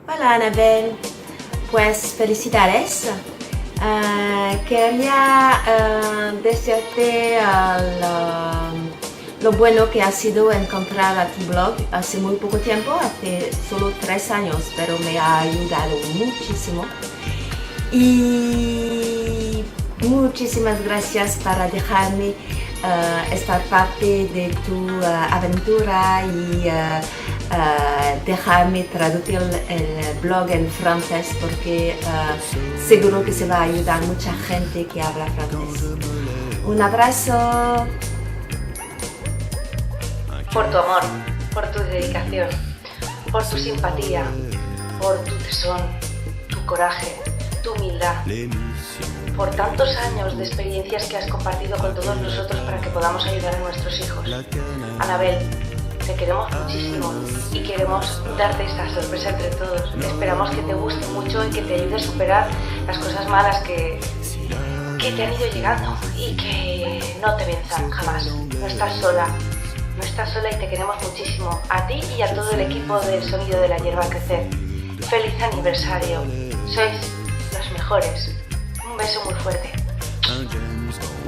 Hola Anabel, pues felicidades. Quería desearte lo bueno que ha sido encontrar a tu blog hace muy poco tiempo, hace solo 3 años, pero me ha ayudado muchísimo. Y muchísimas gracias para dejarme estar parte de tu aventura y dejarme traducir el blog en francés, porque seguro que se va a ayudar mucha gente que habla francés. Un abrazo. Por tu amor, por tu dedicación, por tu simpatía, por tu tesón, tu coraje, tu humildad, por tantos años de experiencias que has compartido con todos nosotros para que podamos ayudar a nuestros hijos. Anabel, te queremos muchísimo y queremos darte esta sorpresa entre todos. Esperamos que te guste mucho y que te ayude a superar las cosas malas que te han ido llegando y que no te venzan jamás. No estás sola. No estás sola y te queremos muchísimo, a ti y a todo el equipo del Sonido de la Hierba Crecer. ¡Feliz aniversario! Sois los mejores. Un beso muy fuerte.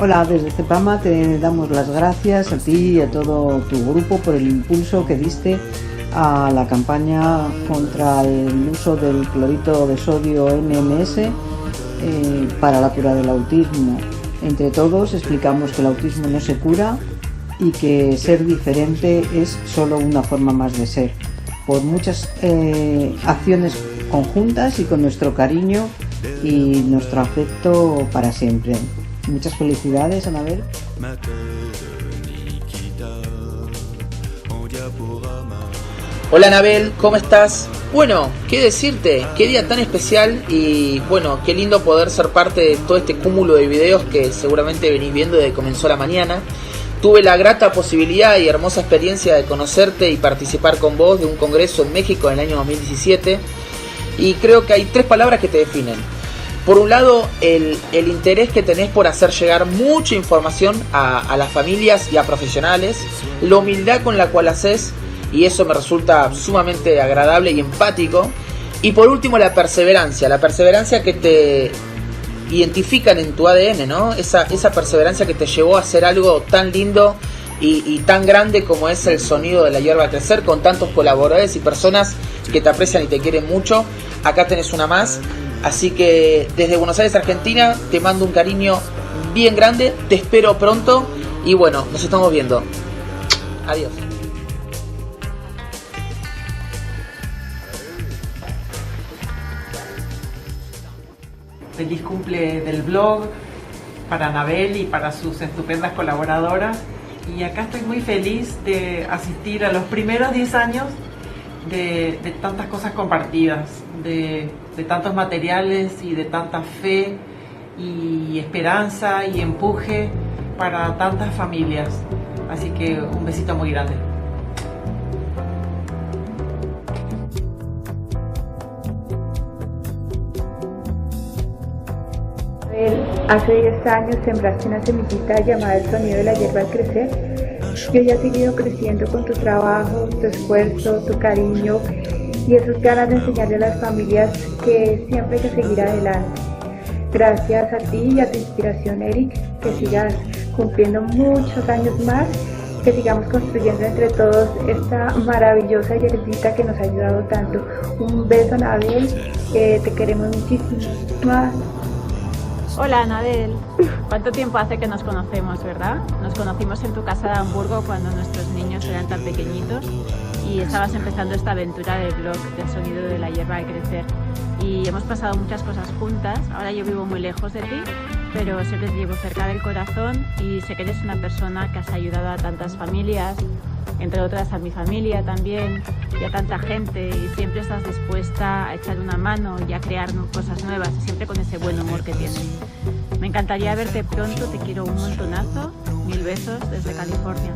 Hola, desde Cepama te damos las gracias a ti y a todo tu grupo por el impulso que diste a la campaña contra el uso del clorito de sodio NMS para la cura del autismo. Entre todos explicamos que el autismo no se cura y que ser diferente es solo una forma más de ser. Por muchas acciones conjuntas y con nuestro cariño y nuestro afecto para siempre. Muchas felicidades, Anabel. Hola Anabel, ¿cómo estás? Bueno, qué decirte, qué día tan especial y bueno, qué lindo poder ser parte de todo este cúmulo de videos que seguramente venís viendo desde que comenzó la mañana. Tuve la grata posibilidad y hermosa experiencia de conocerte y participar con vos de un congreso en México en el año 2017 y creo que hay 3 palabras que te definen. Por un lado, el interés que tenés por hacer llegar mucha información a las familias y a profesionales, la humildad con la cual haces, y eso me resulta sumamente agradable y empático, y por último la perseverancia que te identifican en tu ADN, ¿no? Esa perseverancia que te llevó a hacer algo tan lindo y tan grande como es el Sonido de la Hierba Crecer, con tantos colaboradores y personas que te aprecian y te quieren mucho. Acá tenés una más, así que desde Buenos Aires, Argentina, te mando un cariño bien grande, te espero pronto y bueno, nos estamos viendo. Adiós. Feliz cumple del blog para Anabel y para sus estupendas colaboradoras. Y acá estoy muy feliz de asistir a los primeros 10 años de tantas cosas compartidas, de tantos materiales y de tanta fe y esperanza y empuje para tantas familias. Así que un besito muy grande. Hace 10 años sembraste una semillita llamada el Sonido de la Hierba al Crecer y hoy has seguido creciendo con tu trabajo, tu esfuerzo, tu cariño y esas ganas de enseñarle a las familias que siempre hay que seguir adelante. Gracias a ti y a tu inspiración, Eric, que sigas cumpliendo muchos años más, que sigamos construyendo entre todos esta maravillosa hierbita que nos ha ayudado tanto. Un beso, Anabel, te queremos muchísimo. Hola Anabel, ¿cuánto tiempo hace que nos conocemos, verdad? Nos conocimos en tu casa de Hamburgo cuando nuestros niños eran tan pequeñitos y estabas empezando esta aventura del blog del Sonido de la Hierba al Crecer. Y hemos pasado muchas cosas juntas. Ahora yo vivo muy lejos de ti, pero siempre te llevo cerca del corazón y sé que eres una persona que has ayudado a tantas familias, entre otras a mi familia también, y a tanta gente, y siempre estás dispuesta a echar una mano y a crear cosas nuevas, y siempre con ese buen humor que tienes. Me encantaría verte pronto, te quiero un montonazo, 1000 besos desde California.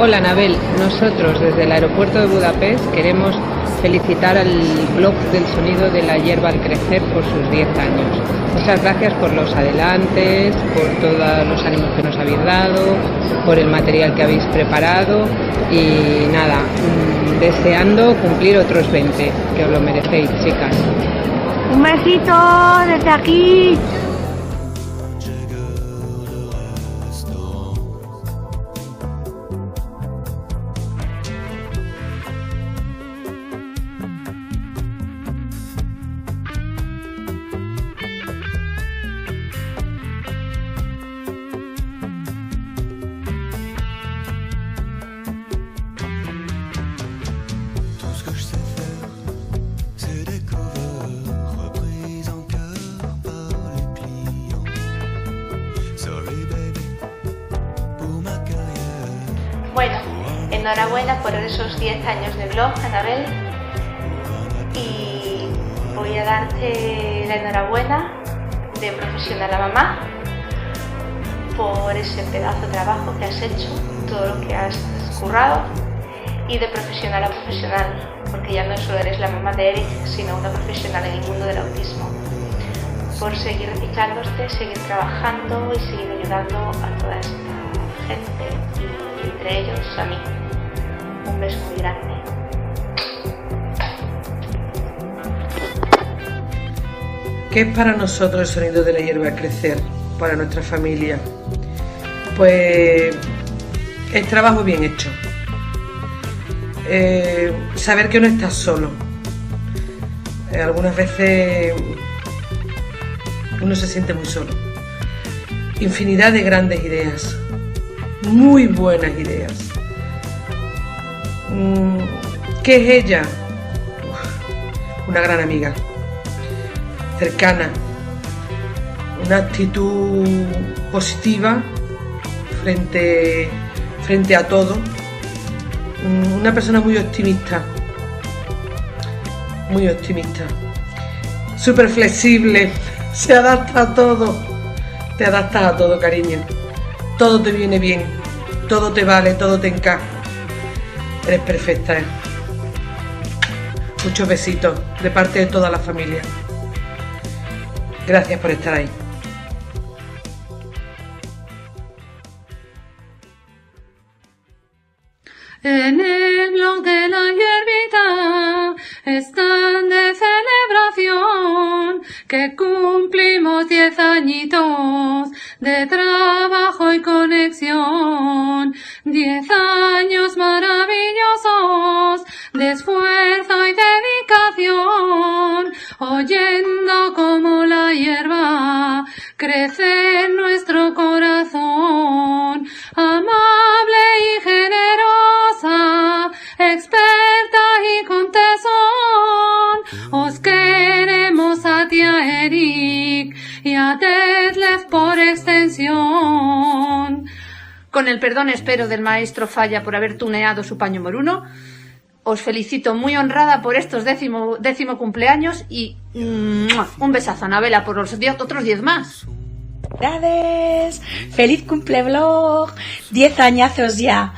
Hola Anabel, nosotros desde el aeropuerto de Budapest queremos felicitar al blog del Sonido de la Hierba al Crecer por sus 10 años. Muchas gracias por los adelantes, por todos los ánimos que nos habéis dado, por el material que habéis preparado y nada, deseando cumplir otros 20, que os lo merecéis, chicas. Un besito desde aquí. Bueno, enhorabuena por esos 10 años de blog, Anabel, y voy a darte la enhorabuena de profesional a mamá por ese pedazo de trabajo que has hecho, todo lo que has currado, y de profesional a profesional, porque ya no solo eres la mamá de Eric, sino una profesional en el mundo del autismo, por seguir reciclándote, seguir trabajando y seguir ayudando a toda esta gente, y entre ellos a mí. Un beso muy grande. ¿Qué es para nosotros el sonido de la hierba crecer? Para nuestra familia. Pues es trabajo bien hecho. Saber que no estás solo. Algunas veces uno se siente muy solo. Infinidad de grandes ideas. Muy buenas ideas. ¿Qué es ella? Una gran amiga, cercana, una actitud positiva frente a todo, una persona muy optimista, súper flexible, se adapta a todo, te adaptas a todo, cariño, todo te viene bien, todo te vale, todo te encaja. Eres perfecta, ¿eh? Muchos besitos de parte de toda la familia. Gracias por estar ahí. En el blog de la hierbita están de celebración que cumplimos 10 añitos de trabajo y conexión. 10 años maravillosos de esfuerzo y dedicación, oyendo como la hierba crece en nuestro corazón, amable y generosa, experta y con tesón. Os queremos a tía Eric y a Detlef por extensión. Con el perdón espero del maestro Falla por haber tuneado su paño moruno, os felicito muy honrada por estos décimo cumpleaños y un besazo, Anabela, por los otros 10 más. Felicidades, feliz cumpleblog, 10 añazos ya.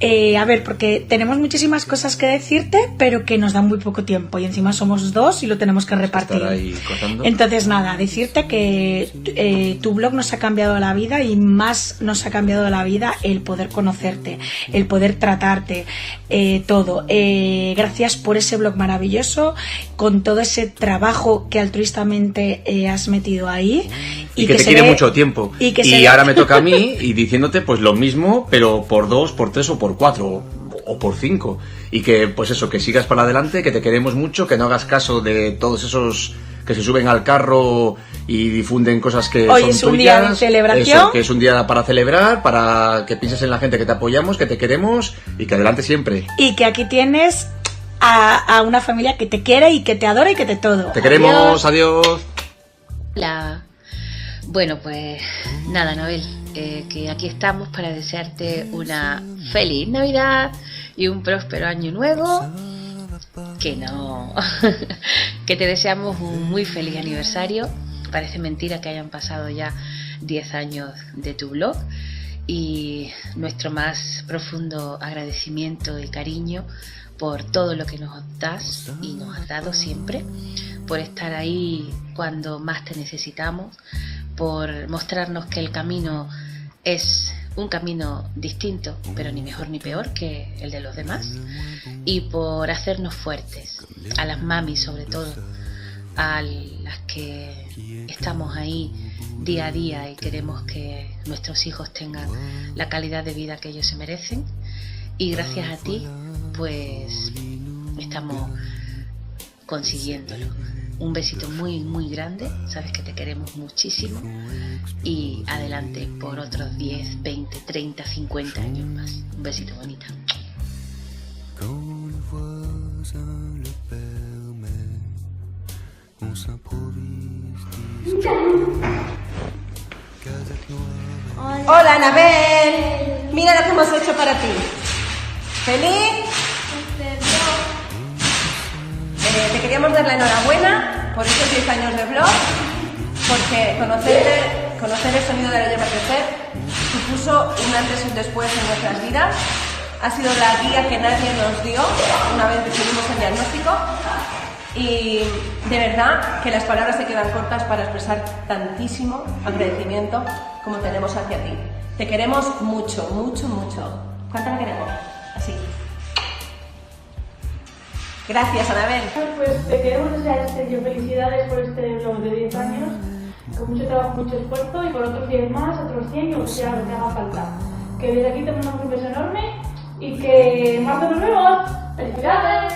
A ver, porque tenemos muchísimas cosas que decirte, pero que nos dan muy poco tiempo y encima somos 2 y lo tenemos que repartir. Entonces nada, decirte que tu blog nos ha cambiado la vida y más nos ha cambiado la vida el poder conocerte, el poder tratarte, todo. Gracias por ese blog maravilloso, con todo ese trabajo que altruistamente has metido ahí. Y que te quiere mucho tiempo. Y ahora me toca a mí y diciéndote pues lo mismo, pero por 2, por 3 o por 4 o por 5. Y que pues eso, que sigas para adelante, que te queremos mucho, que no hagas caso de todos esos que se suben al carro y difunden cosas que hoy son es un tuyas. día de celebración. Eso, que es un día para celebrar, para que pienses en la gente que te apoyamos, que te queremos y que adelante siempre. Y que aquí tienes a una familia que te quiere y que te adora y que te todo. Te queremos, adiós. Hola. Bueno, pues nada, Anabel, que aquí estamos para desearte una feliz Navidad y un próspero año nuevo. Que no, que te deseamos un muy feliz aniversario. Parece mentira que hayan pasado ya 10 años de tu blog, y nuestro más profundo agradecimiento y cariño por todo lo que nos das y nos has dado siempre, por estar ahí cuando más te necesitamos, por mostrarnos que el camino es un camino distinto, pero ni mejor ni peor que el de los demás, y por hacernos fuertes, a las mamis sobre todo, a las que estamos ahí día a día y queremos que nuestros hijos tengan la calidad de vida que ellos se merecen, y gracias a ti pues estamos consiguiéndolo. Un besito muy muy grande, sabes que te queremos muchísimo, y adelante por otros 10, 20, 30, 50 años más. Un besito bonita. Hola Anabel, mira lo que hemos hecho para ti. ¿Feliz? Te queríamos dar la enhorabuena por estos 10 años de blog, porque conocer el sonido de la hierba crecer supuso un antes y un después en nuestras vidas. Ha sido la guía que nadie nos dio una vez recibimos el diagnóstico, y de verdad que las palabras se quedan cortas para expresar tantísimo agradecimiento como tenemos hacia ti. Te queremos mucho, mucho, mucho. ¿Cuánto la queremos? Así. Gracias, Anabel. Pues te queremos desear felicidades por este blog de 10 años, con mucho trabajo, mucho esfuerzo, y por otros 10 más, otros 100, y lo que sea lo que haga falta. Que desde aquí te mandamos un beso enorme y que en marzo nos vemos. ¡Felicidades!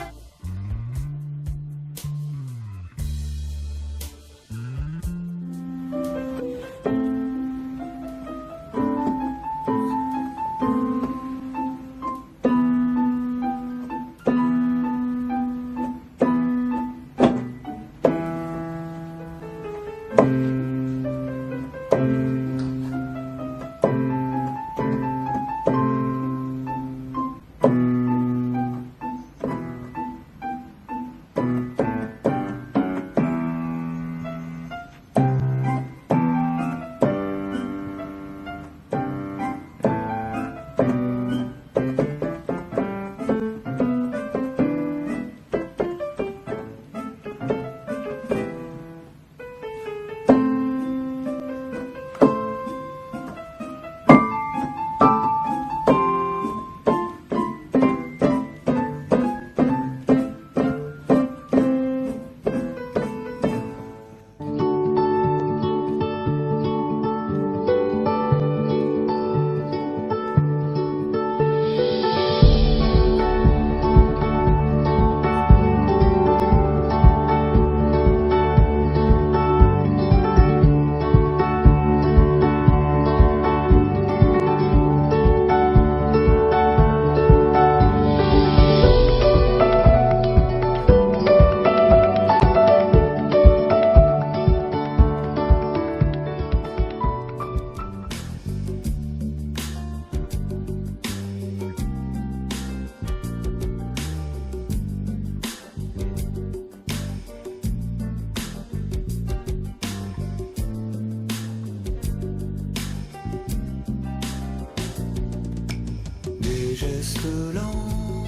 Gestes lents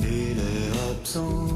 et l'air absent.